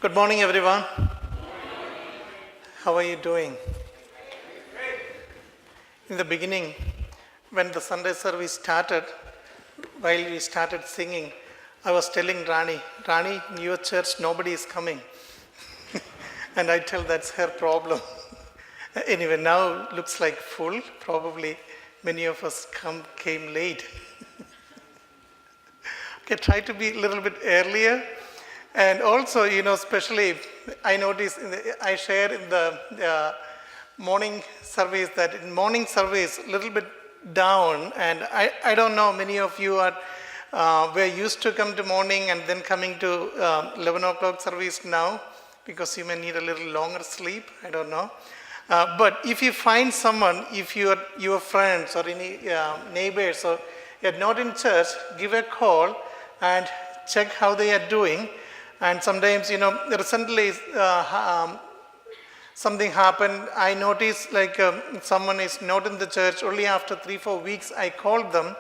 Good morning, everyone. How are you doing? In the beginning, when the Sunday service started, while we started singing, I was telling Rani, in your church, nobody is coming. And I tell that's her problem. Anyway, now looks like full. Probably many of us came late. Okay, try to be a little bit earlier. And also, especially I noticed, I share in the morning service that in morning service, a little bit down. And I don't know, many of you were used to come to morning and then coming to 11 o'clock service now, because you may need a little longer sleep, I don't know. But if you find someone, if your friends or any neighbors or you're not in church, give a call and check how they are doing. And sometimes, recently something happened. I noticed like someone is not in the church. Only after 3-4 weeks, I called them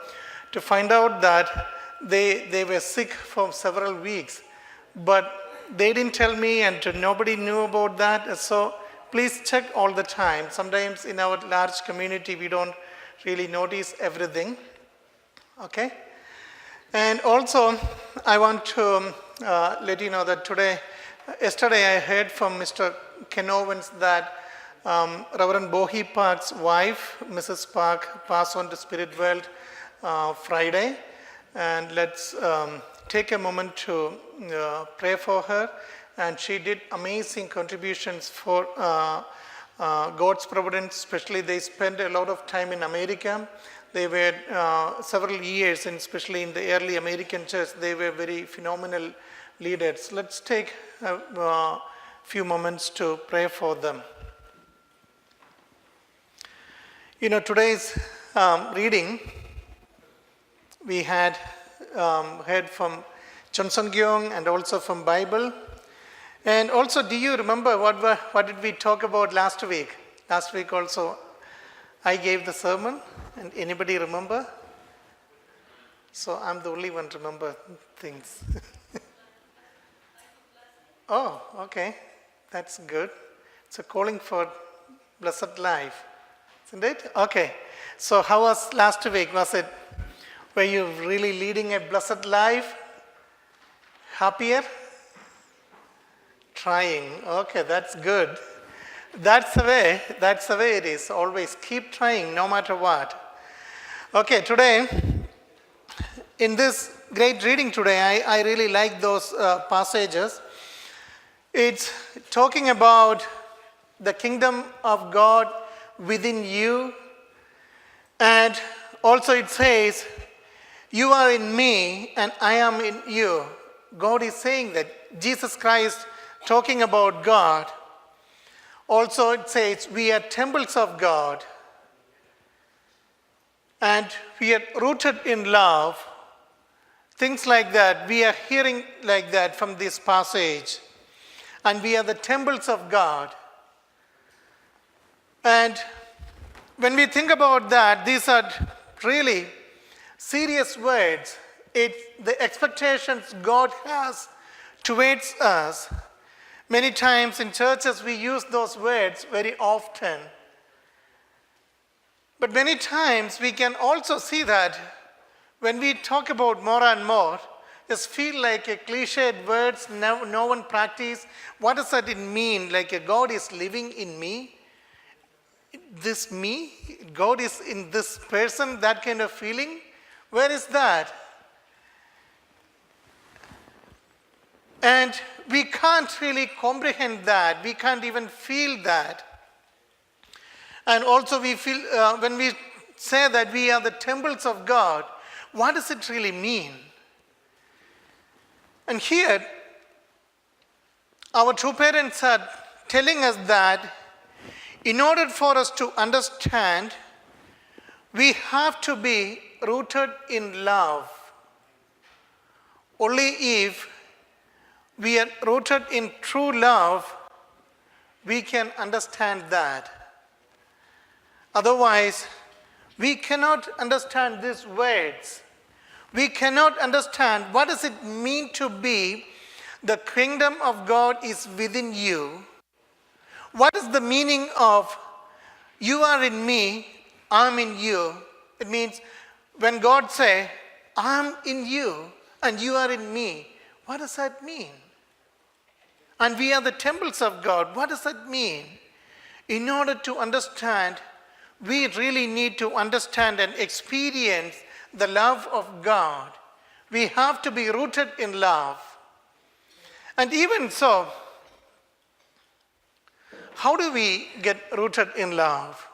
to find out that they were sick for several weeks. But they didn't tell me, and nobody knew about that. So please check all the time. Sometimes in our large community, we don't really notice everything. Okay? And also, I want to let you know that yesterday I heard from Mr. Ken Owens that Reverend Bohi Park's wife, Mrs. Park, passed on to Spirit World Friday. And let's take a moment to pray for her. And she did amazing contributions for God's Providence, especially they spent a lot of time in America. They were several years, and especially in the early American church, they were very phenomenal leaders. Let's take a few moments to pray for them. Today's reading, we had heard from Chonsong Gyong and also from Bible. And also, do you remember what did we talk about last week? Last week also, I gave the sermon. And anybody remember? So I'm the only one to remember things. Oh, okay. That's good. It's a calling for blessed life. Isn't it? Okay. So how was last week? Were you really leading a blessed life? Happier? Trying. Okay, that's good. That's the way it is. Always keep trying no matter what. Okay, today, in this great reading today, I really like those passages. It's talking about the kingdom of God within you. And also it says, you are in me and I am in you. God is saying that. Jesus Christ talking about God. Also it says, we are temples of God. And we are rooted in love. Things like that. We are hearing like that from this passage. And we are the temples of God. And when we think about that, these are really serious words. It's the expectations God has towards us. Many times in churches we use those words very often. But many times we can also see that when we talk about more and more, just feel like a cliched words, no one practice. What does that mean? Like a God is living in me? This me? God is in this person? That kind of feeling? Where is that? And we can't really comprehend that. We can't even feel that. And also we feel, when we say that we are the temples of God, what does it really mean? And here, our two parents are telling us that in order for us to understand, we have to be rooted in love. Only if we are rooted in true love, we can understand that. Otherwise, we cannot understand these words. We cannot understand what does it mean to be The kingdom of God is within you. What is the meaning of you are in me, I'm in you? It means when God says, I'm in you and you are in me, what does that mean? And we are the temples of God. What does that mean? In order to understand, we really need to understand and experience the love of God. We have to be rooted in love. And even so, how do we get rooted in love?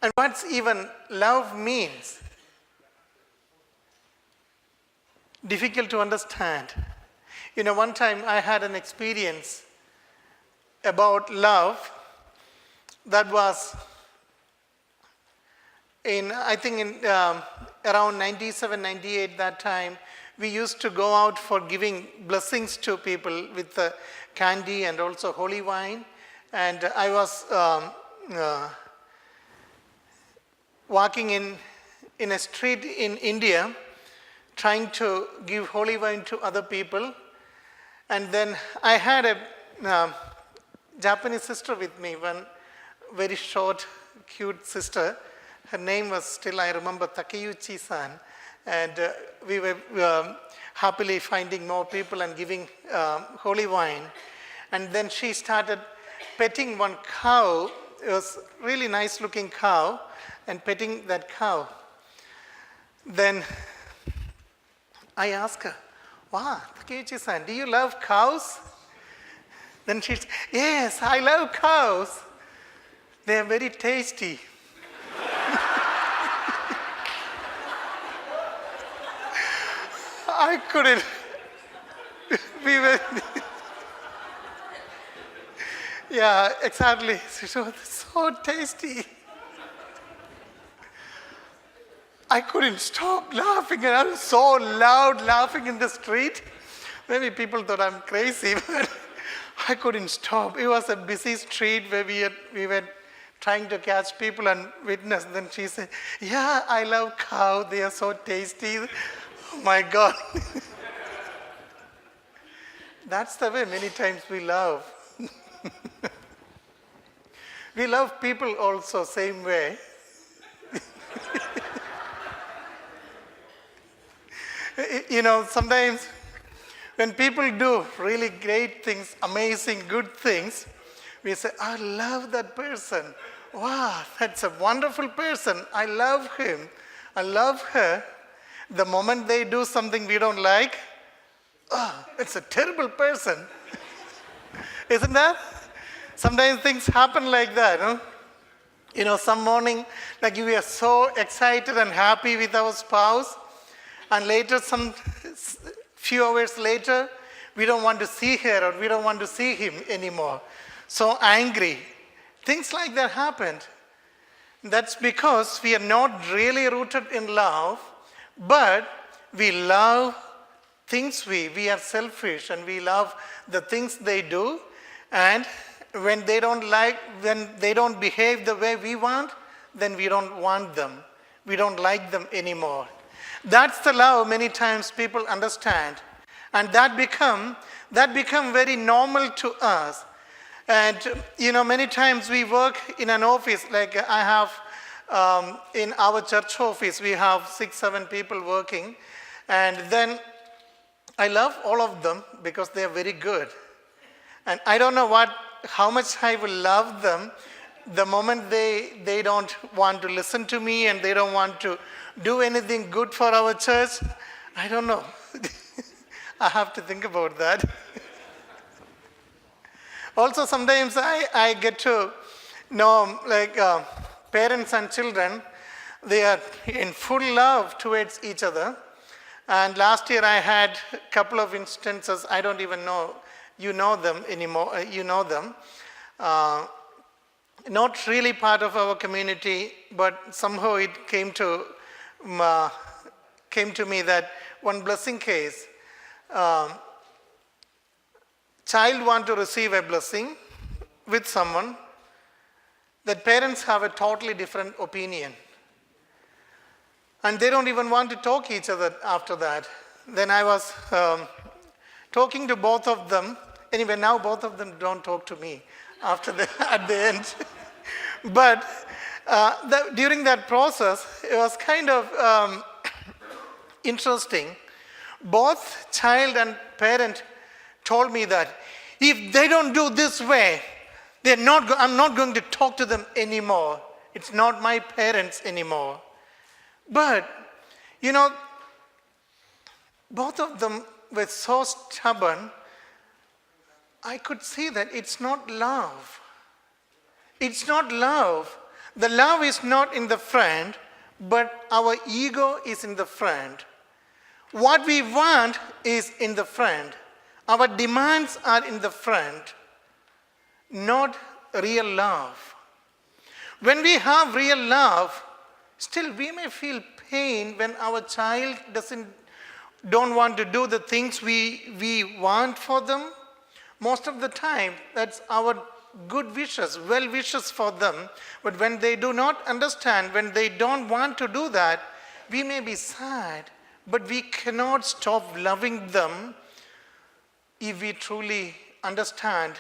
And what's even love means? Difficult to understand. One time I had an experience about love that was I think in around 97, 98, that time, we used to go out for giving blessings to people with candy and also holy wine. And I was walking in a street in India, trying to give holy wine to other people. And then I had a Japanese sister with me, one very short, cute sister. Her name was still, I remember, Takeuchi-san. And we were happily finding more people and giving holy wine. And then she started petting one cow. It was a really nice looking cow, and petting that cow. Then I asked her, wow, Takeuchi-san, do you love cows? Then she said, yes, I love cows. They are very tasty. I couldn't. We were. Yeah, exactly. It was so tasty. I couldn't stop laughing, and I was so loud laughing in the street. Maybe people thought I'm crazy, but I couldn't stop. It was a busy street where we were trying to catch people and witness. Then she said, yeah, I love cows. They are so tasty. Oh my God. That's the way many times we love. We love people also same way. Sometimes when people do really great things, amazing, good things, we say, I love that person. Wow, that's a wonderful person. I love him. I love her. The moment they do something we don't like, oh, it's a terrible person. Isn't that? Sometimes things happen like that. Huh? Some morning, like we are so excited and happy with our spouse, and later, some few hours later, we don't want to see her or we don't want to see him anymore. So angry. Things like that happened. That's because we are not really rooted in love, but we love things we are selfish, and we love the things they do. And when they don't behave the way we want, then we don't want them. We don't like them anymore. That's the love many times people understand. And that become very normal to us. And, many times we work in an office, like I have in our church office, we have 6, 7 people working. And then I love all of them because they are very good. And I don't know how much I will love them the moment they don't want to listen to me and they don't want to do anything good for our church. I don't know. I have to think about that. Also, sometimes I get to know, like parents and children, they are in full love towards each other. And last year I had a couple of instances, I don't even know, you know them anymore, you know them. Not really part of our community, but somehow it came to me that one blessing case, child want to receive a blessing with someone, that parents have a totally different opinion. And they don't even want to talk each other after that. Then I was talking to both of them. Anyway, now both of them don't talk to me after at the end. But during that process, it was kind of interesting. Both child and parent told me that if they don't do this way, I'm not going to talk to them anymore. It's not my parents anymore. But, both of them were so stubborn, I could see that it's not love. It's not love. The love is not in the front, but our ego is in the front. What we want is in the front. Our demands are in the front, not real love. When we have real love, still we may feel pain when our child don't want to do the things we want for them. Most of the time, that's our good wishes, well wishes for them. But when they do not understand, when they don't want to do that, we may be sad, but we cannot stop loving them if we truly understand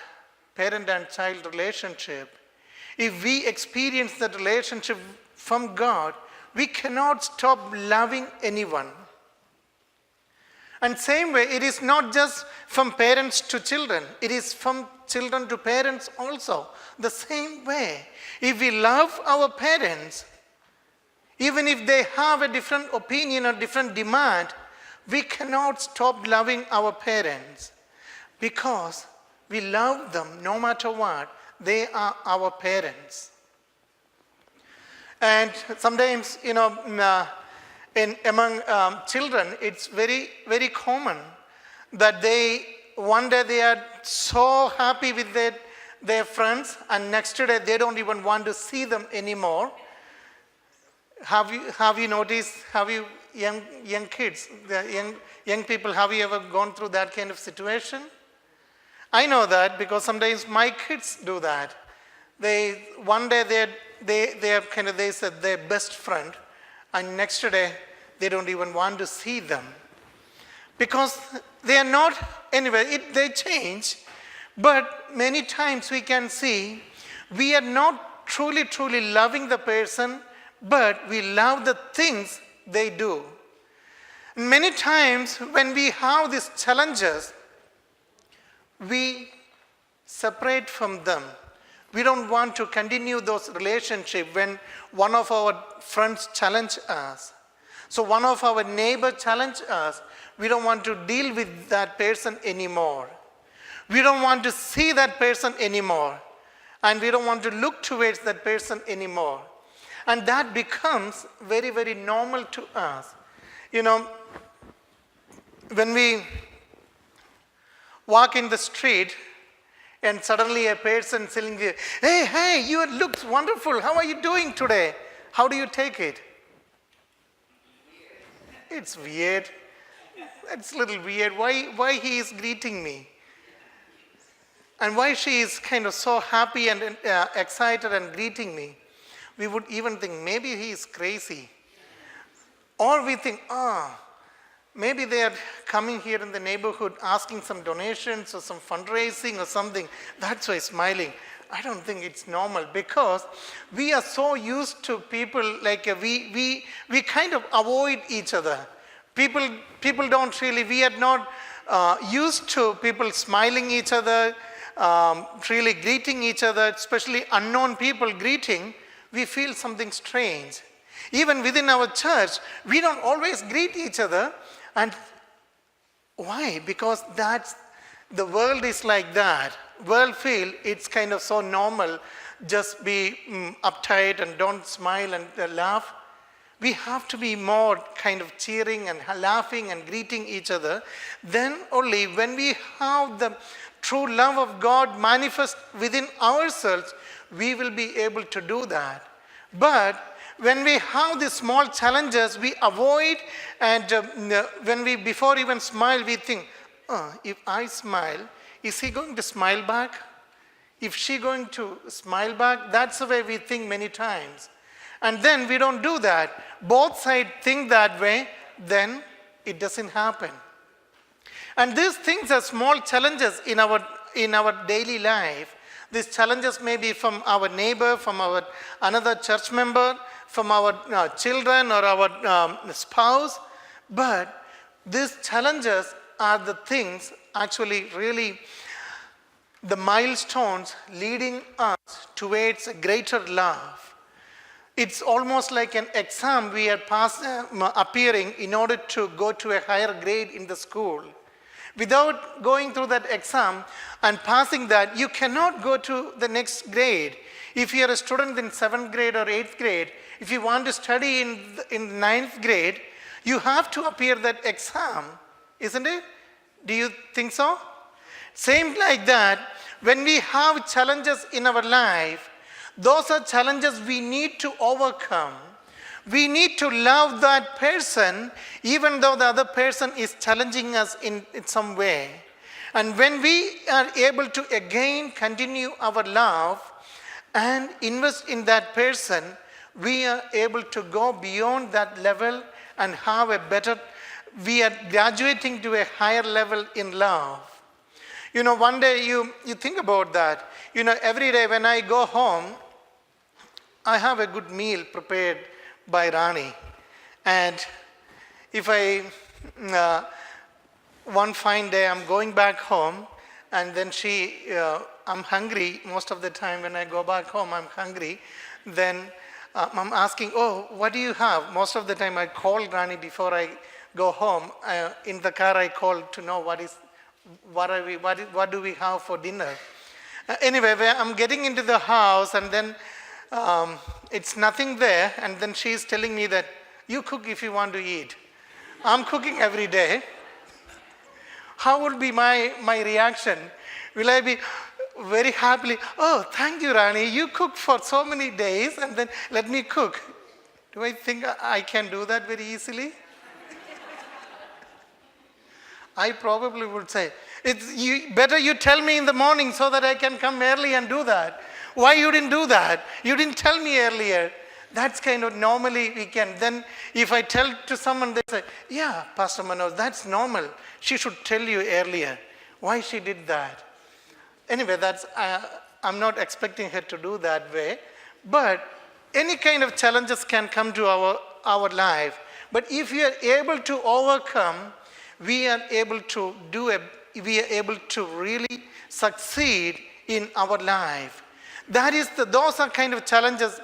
parent and child relationship. If we experience that relationship from God, we cannot stop loving anyone. And same way, it is not just from parents to children. It is from children to parents also. The same way, if we love our parents, even if they have a different opinion or different demand, we cannot stop loving our parents because we love them no matter what. They are our parents. And sometimes, among children, it's very, very common that one day they are so happy with their friends, and next day they don't even want to see them anymore. Have you noticed? Have you young kids, young people? Have you ever gone through that kind of situation? I know that because sometimes my kids do that. One day they said their best friend, and next day they don't even want to see them because they are not. Anyway, they change, but many times we can see we are not truly loving the person, but we love the things they do. Many times when we have these challenges, we separate from them. We don't want to continue those relationships when one of our friends challenge us. So one of our neighbor challenge us. We don't want to deal with that person anymore. We don't want to see that person anymore. And we don't want to look towards that person anymore. And that becomes very, very normal to us. When we walk in the street and suddenly a person telling you, hey, you look wonderful. How are you doing today? How do you take it? It's weird. It's a little weird. Why he is greeting me? And why she is kind of so happy and excited and greeting me? We would even think maybe he is crazy. Or we think, maybe they are coming here in the neighborhood asking some donations or some fundraising or something. That's why smiling. I don't think it's normal because we are so used to people like we kind of avoid each other. People don't really, we are not used to people smiling each other, really greeting each other, especially unknown people greeting. We feel something strange. Even within our church, we don't always greet each other. And why? Because the world is like that. World feel it's kind of so normal. Just be uptight and don't smile and laugh. We have to be more kind of cheering and laughing and greeting each other. Then only when we have the true love of God manifest within ourselves, we will be able to do that. But when we have these small challenges, we avoid, and before even smile, we think, if I smile, is he going to smile back? If she going to smile back? That's the way we think many times. And then we don't do that. Both sides think that way, then it doesn't happen. And these things are small challenges in our daily life. These challenges may be from our neighbor, from our another church member, from our children or our spouse. But these challenges are the things actually really the milestones leading us towards a greater love. It's almost like an exam we are appearing in order to go to a higher grade in the school. Without going through that exam and passing that, you cannot go to the next grade. If you are a student in 7th grade or 8th grade, if you want to study in 9th grade, you have to appear that exam, isn't it? Do you think so? Same like that, when we have challenges in our life, those are challenges we need to overcome. We need to love that person even though the other person is challenging us in some way. And when we are able to again continue our love and invest in that person, we are able to go beyond that level and have a better, we are graduating to a higher level in love. One day you think about that. Every day when I go home, I have a good meal prepared by Rani. And if one fine day I'm going back home and then I'm hungry, most of the time when I go back home I'm hungry, then I'm asking, oh, what do you have? Most of the time I call Rani before I go home. In the car I call to know what do we have for dinner. Anyway, I'm getting into the house and then it's nothing there, and then she's telling me that you cook if you want to eat. I'm cooking every day. How would be my reaction? Will I be very happily, oh, thank you, Rani, you cooked for so many days and then let me cook. Do I think I can do that very easily? I probably would say, better you tell me in the morning so that I can come early and do that. Why you didn't do that? You didn't tell me earlier. That's kind of normally we can. Then if I tell to someone, they say, yeah, Pastor Manoj, that's normal. She should tell you earlier why she did that. Anyway, I'm not expecting her to do that way. But any kind of challenges can come to our life. But if we are able to overcome, we are able to really succeed in our life. Those are kind of challenges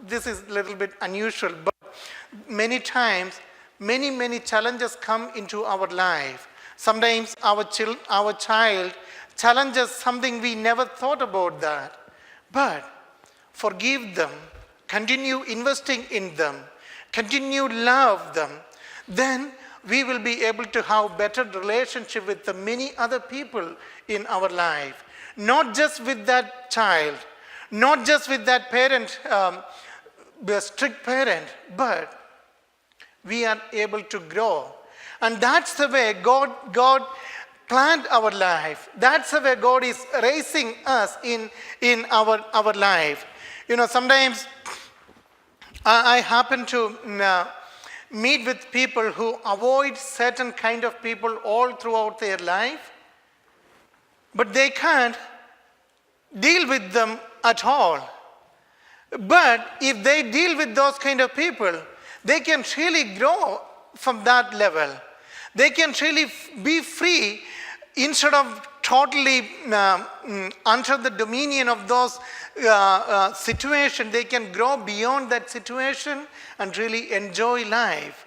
this is a little bit unusual, but many times, many challenges come into our life. Sometimes our child challenges something we never thought about that. But forgive them, continue investing in them, continue love them, then we will be able to have better relationship with the many other people in our life. Not just with that child, not just with that parent, the strict parent, but we are able to grow. And that's the way God planned our life. That's the way God is raising us in our life. Sometimes I happen to meet with people who avoid certain kind of people all throughout their life, but they can't deal with them at all. But if they deal with those kind of people, they can really grow from that level. They can really be free instead of totally under the dominion of those situations. They can grow beyond that situation and really enjoy life.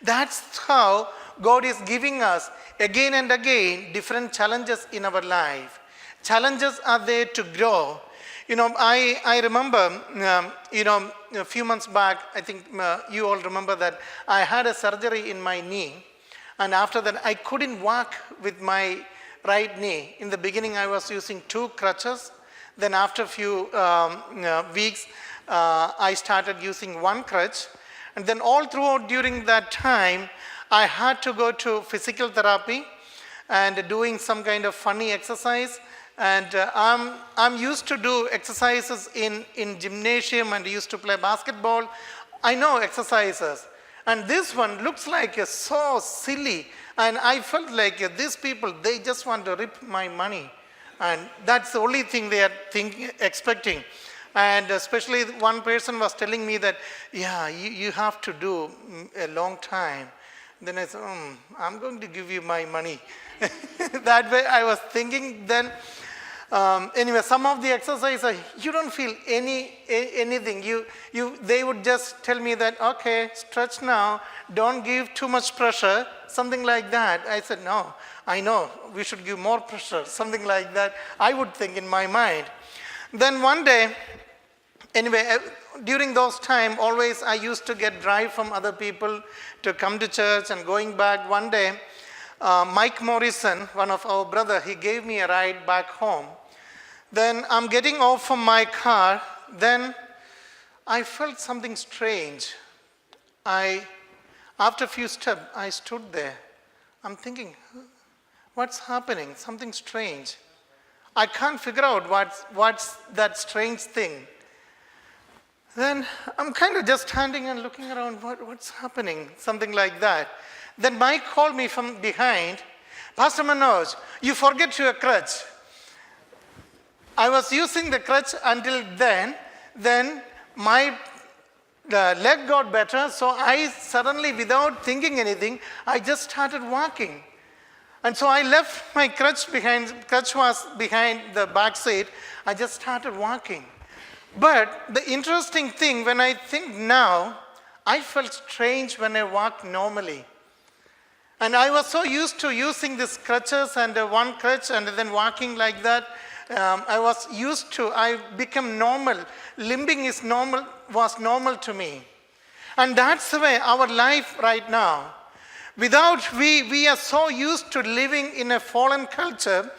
That's how God is giving us again and again different challenges in our life. Challenges are there to grow. I remember, a few months back, I think you all remember that I had a surgery in my knee. And after that, I couldn't walk with my right knee. In the beginning, I was using 2 crutches. Then after a few weeks, I started using 1 crutch. And then all throughout during that time, I had to go to physical therapy and doing some kind of funny exercise. And I'm used to do exercises in gymnasium and used to play basketball. I know exercises. And this one looks like so silly. And I felt like these people, they just want to rip my money. And that's the only thing they are expecting. And especially one person was telling me that, yeah, you have to do a long time. Then I said, I'm going to give you my money. That way I was thinking then. Anyway, some of the exercises, you don't feel anything. They would just tell me that, okay, stretch now, don't give too much pressure, something like that. I said, no, I know, we should give more pressure, something like that. I would think in my mind. Then one day, anyway, during those time, always I used to get drive from other people to come to church and going back. One day, Mike Morrison, one of our brother, he gave me a ride back home. Then I'm getting off from my car. Then I felt something strange. After a few steps, I stood there. I'm thinking, what's happening? Something strange. I can't figure out what's that strange thing. Then I'm kind of just standing and looking around, what's happening? Something like that. Then Mike called me from behind, Pastor Manoj, you forget your crutch. I was using the crutch until then my leg got better, so I suddenly, without thinking anything, I just started walking. And so I left my crutch was behind the back seat. I just started walking. But the interesting thing, when I think now, I felt strange when I walked normally. And I was so used to using these crutches and one crutch and then walking like that. I became normal. Limping was normal to me. And that's the way our life right now. We are so used to living in a fallen culture,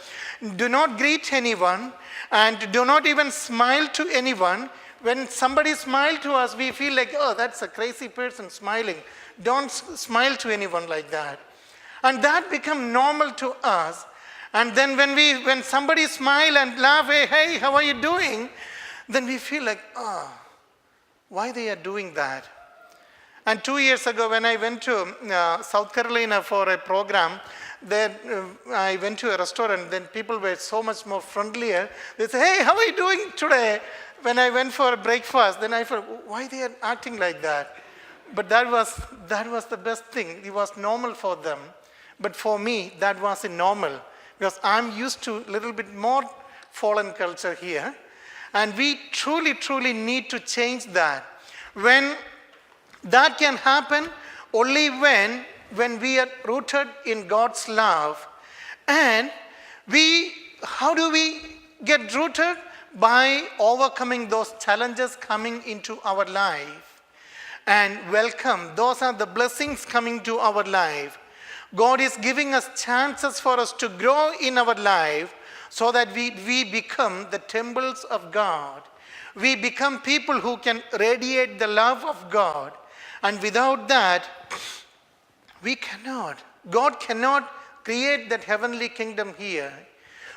do not greet anyone, and do not even smile to anyone. When somebody smiles to us, we feel like, oh, that's a crazy person smiling. Don't smile to anyone like that. And that become normal to us. And then when somebody smile and laugh, hey, how are you doing? Then we feel like, why they are doing that? And 2 years ago, when I went to South Carolina for a program, then I went to a restaurant. Then people were so much more friendlier. They say, hey, how are you doing today? When I went for a breakfast, then I felt, why they are acting like that? But that was the best thing. It was normal for them. But for me, that wasn't normal. Because I'm used to a little bit more fallen culture here. And we truly, truly need to change that. When that can happen only when we are rooted in God's love. And how do we get rooted? By overcoming those challenges coming into our life. And welcome. Those are the blessings coming to our life. God is giving us chances for us to grow in our life so that we become the temples of God. We become people who can radiate the love of God. And without that, we cannot. God cannot create that heavenly kingdom here.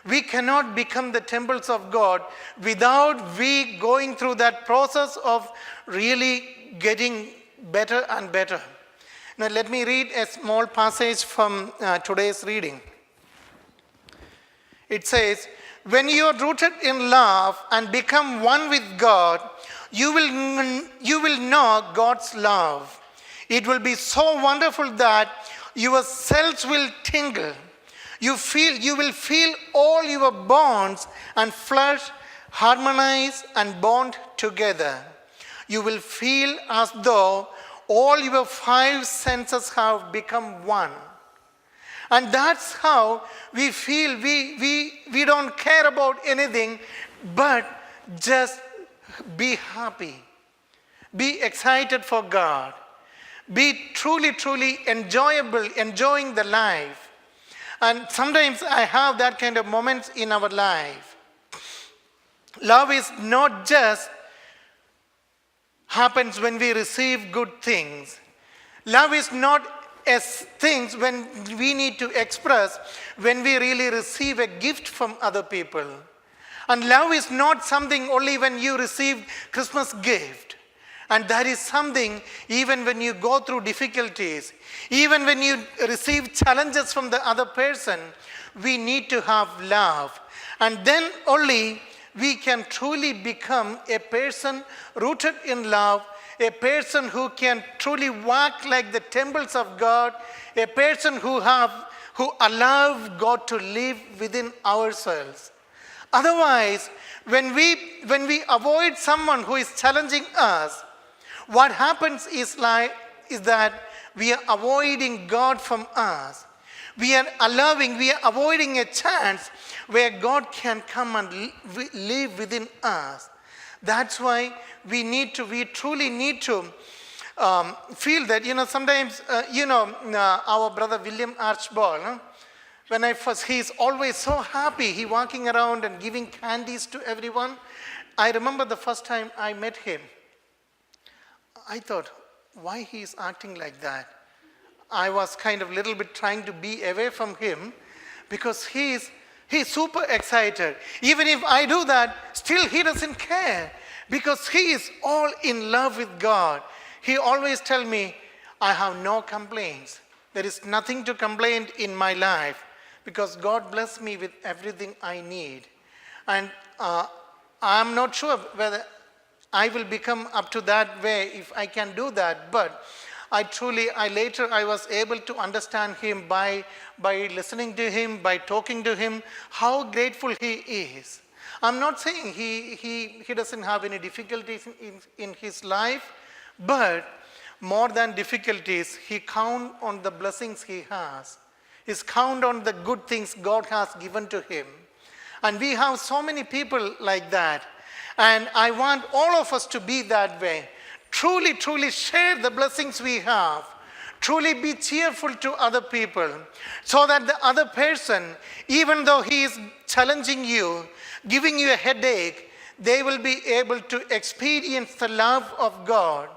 We cannot become the temples of God without we going through that process of really getting better and better. Now let me read a small passage from today's reading. It says, when you are rooted in love and become one with God, you will know God's love. It will be so wonderful that your cells will tingle. You will feel all your bones and flesh harmonize and bond together. You will feel as though all your 5 senses have become one. And that's how we feel. We don't care about anything but just be happy. Be excited for God. Be truly, truly enjoying the life. And sometimes I have that kind of moments in our life. Love is not just happens when we receive good things. Love is not as things when we need to express when we really receive a gift from other people. And love is not something only when you receive Christmas gift. And that is something, even when you go through difficulties, even when you receive challenges from the other person, we need to have love. And then only we can truly become a person rooted in love, a person who can truly walk like the temples of God, a person who allow God to live within ourselves. Otherwise, when we avoid someone who is challenging us, what happens is that we are avoiding God from us. We are avoiding a chance where God can come and live within us. That's why we truly need to feel that, sometimes, our brother William Archibald, he's always so happy. He walking around and giving candies to everyone. I remember the first time I met him, I thought, why he is acting like that? I was kind of little bit trying to be away from him because he's super excited. Even if I do that, still he doesn't care because he is all in love with God. He always tell me, I have no complaints. There is nothing to complain in my life because God bless me with everything I need. And I'm not sure whether I will become up to that way if I can do that, but I was able to understand him by listening to him, by talking to him, how grateful he is. I'm not saying he doesn't have any difficulties in his life, but more than difficulties, he count on the blessings he has. He's count on the good things God has given to him. And we have so many people like that. And I want all of us to be that way. Truly, truly share the blessings we have. Truly be cheerful to other people so that the other person, even though he is challenging you, giving you a headache, they will be able to experience the love of God,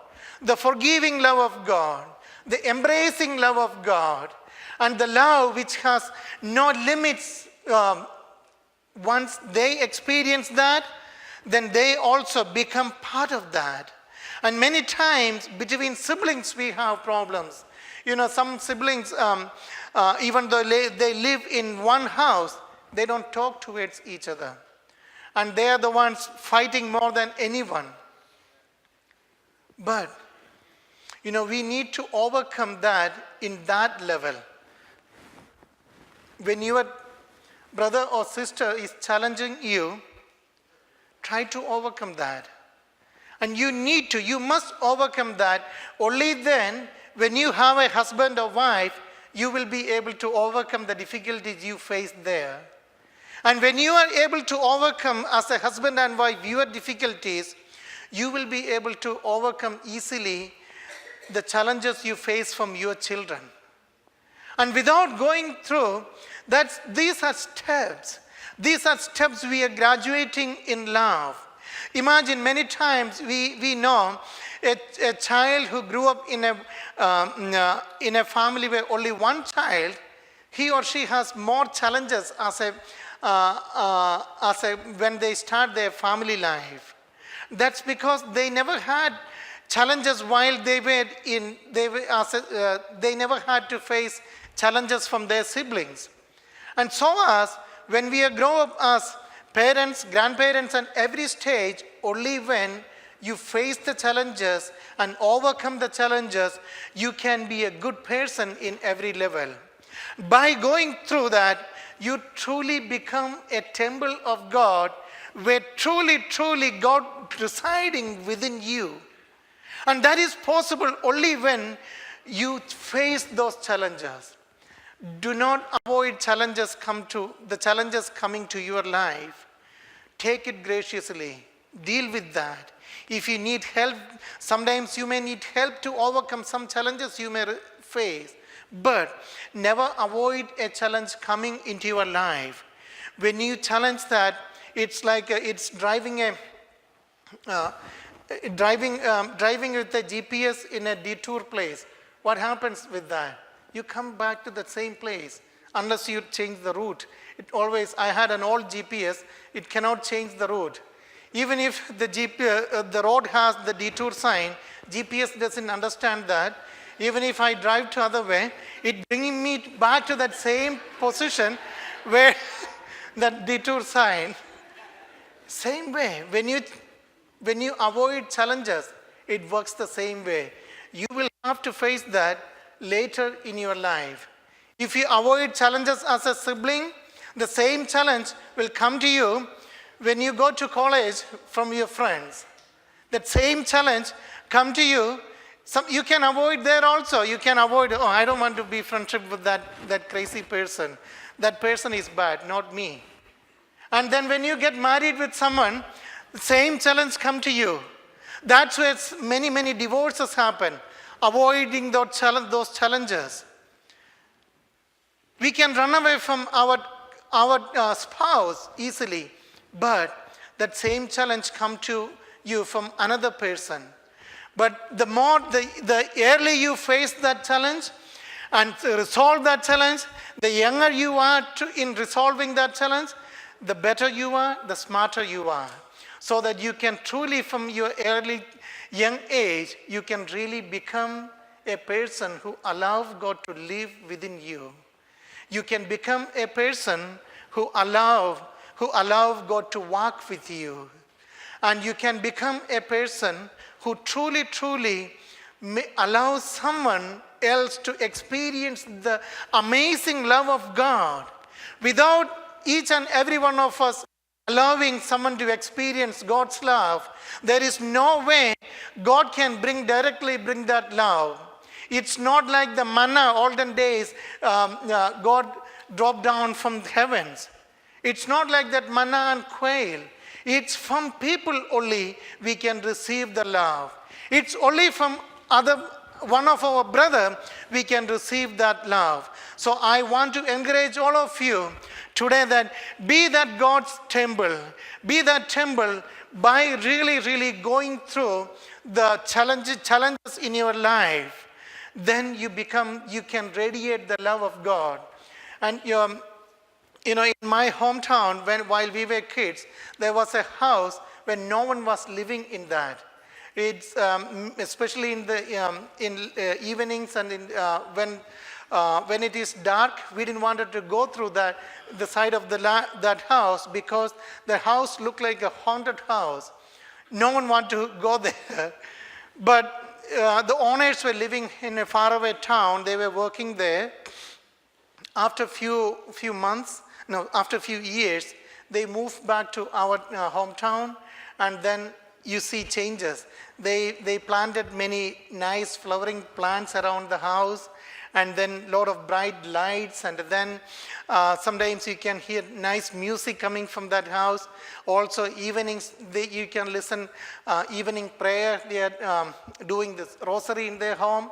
the forgiving love of God, the embracing love of God, and the love which has no limits. Once they experience that, then they also become part of that. And many times between siblings we have problems. Some siblings, even though they live in one house, they don't talk towards each other. And they are the ones fighting more than anyone. But, we need to overcome that in that level. When your brother or sister is challenging you, try to overcome that. And you must overcome that. Only then, when you have a husband or wife, you will be able to overcome the difficulties you face there. And when you are able to overcome as a husband and wife your difficulties, you will be able to overcome easily the challenges you face from your children. And without going through, these are steps. These are steps we are graduating in love. Imagine many times we know a child who grew up in a family where only one child, he or she has more challenges when they start their family life. That's because they never had challenges while they never had to face challenges from their siblings. And so as when we grow up as parents, grandparents, and every stage, only when you face the challenges and overcome the challenges, you can be a good person in every level. By going through that, you truly become a temple of God, where truly, truly God residing within you. And that is possible only when you face those challenges. Do not avoid the challenges coming to your life. Take it graciously. Deal with that. If you need help, sometimes you may need help to overcome some challenges you may face. But never avoid a challenge coming into your life. When you challenge that, it's like it's driving with a GPS in a detour place. What happens with that? You come back to the same place unless you change the route. I had an old GPS, it cannot change the route. Even if the road has the detour sign, GPS doesn't understand that. Even if I drive to other way, it bringing me back to that same position where that detour sign. Same way, when you avoid challenges, it works the same way. You will have to face that later in your life. If you avoid challenges as a sibling, the same challenge will come to you when you go to college from your friends. That same challenge come to you. You can avoid there also. You can avoid, oh, I don't want to be friendship with that crazy person. That person is bad, not me. And then when you get married with someone, the same challenge come to you. That's where many divorces happen, avoiding those challenges. We can run away from our spouse easily, but that same challenge come to you from another person. But the early you face that challenge and resolve that challenge, the younger you are in resolving that challenge, the better you are, the smarter you are. So that you can truly, from your early young age, you can really become a person who allows God to live within you. You can become a person who allow God to walk with you. And you can become a person who truly allows someone else to experience the amazing love of God. Without each and every one of us allowing someone to experience God's love, there is no way God can directly bring that love. It's not like the manna olden days God dropped down from the heavens. It's not like that manna and quail. It's from people only we can receive the love. It's only from one of our brother we can receive that love. So I want to encourage all of you today that be that God's temple. Be that temple by really going through the challenges in your life. Then you can radiate the love of God. And in my hometown, while we were kids, there was a house where no one was living in that. It's especially in the evenings and when it is dark, we didn't want to go through the side of that house because the house looked like a haunted house. No one wanted to go there. But the owners were living in a faraway town. They were working there. After few years, they moved back to our hometown, and then you see changes. They planted many nice flowering plants around the house, and then a lot of bright lights, and then sometimes you can hear nice music coming from that house. Also evenings, you can listen evening prayer. They are doing this rosary in their home.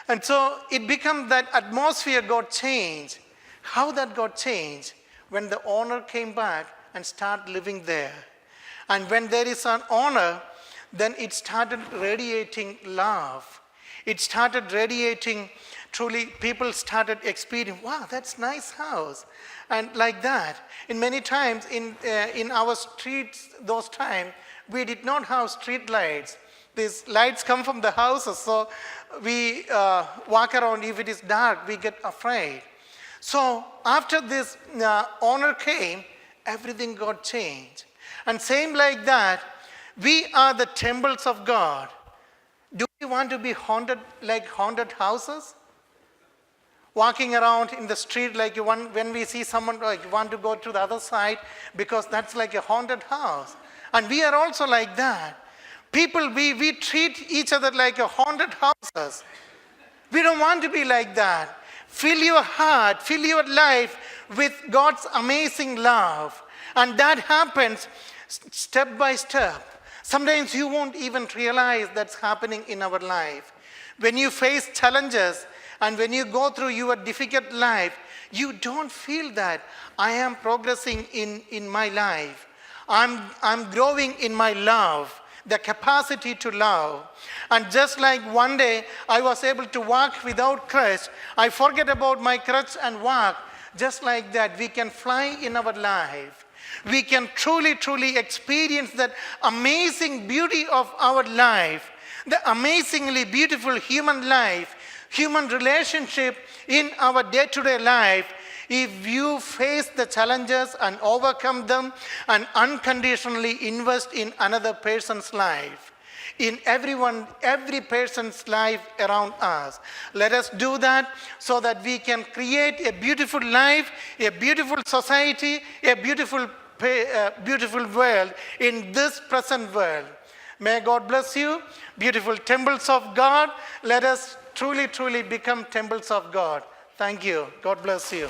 And so it becomes that atmosphere got changed. How that got changed? When the owner came back and started living there. And when there is an owner, then it started radiating love. It started radiating, truly people started experiencing, wow, that's nice house. And like that. And many times in our streets, those times, we did not have street lights. These lights come from the houses, so we walk around. If it is dark, we get afraid. So after this owner came, everything got changed. And same like that, we are the temples of God. Do we want to be haunted like haunted houses? Walking around in the street like when we see someone, like you want to go to the other side because that's like a haunted house. And we are also like that. People, we treat each other like a haunted houses. We don't want to be like that. Fill your heart, fill your life with God's amazing love. And that happens step by step. Sometimes you won't even realize that's happening in our life. When you face challenges and when you go through your difficult life, you don't feel that I am progressing in my life. I'm growing in my love, the capacity to love. And just like one day I was able to walk without crutch, I forget about my crutch and walk. Just like that, we can fly in our life. we can truly, truly experience that amazing beauty of our life, the amazingly beautiful human life, human relationship in our day-to-day life, if you face the challenges and overcome them and unconditionally invest in another person's life, in every person's life around us. Let us do that so that we can create a beautiful life, a beautiful society, a beautiful world in this present world. May God bless you. Beautiful temples of God. Let us truly, truly become temples of God. Thank you. God bless you.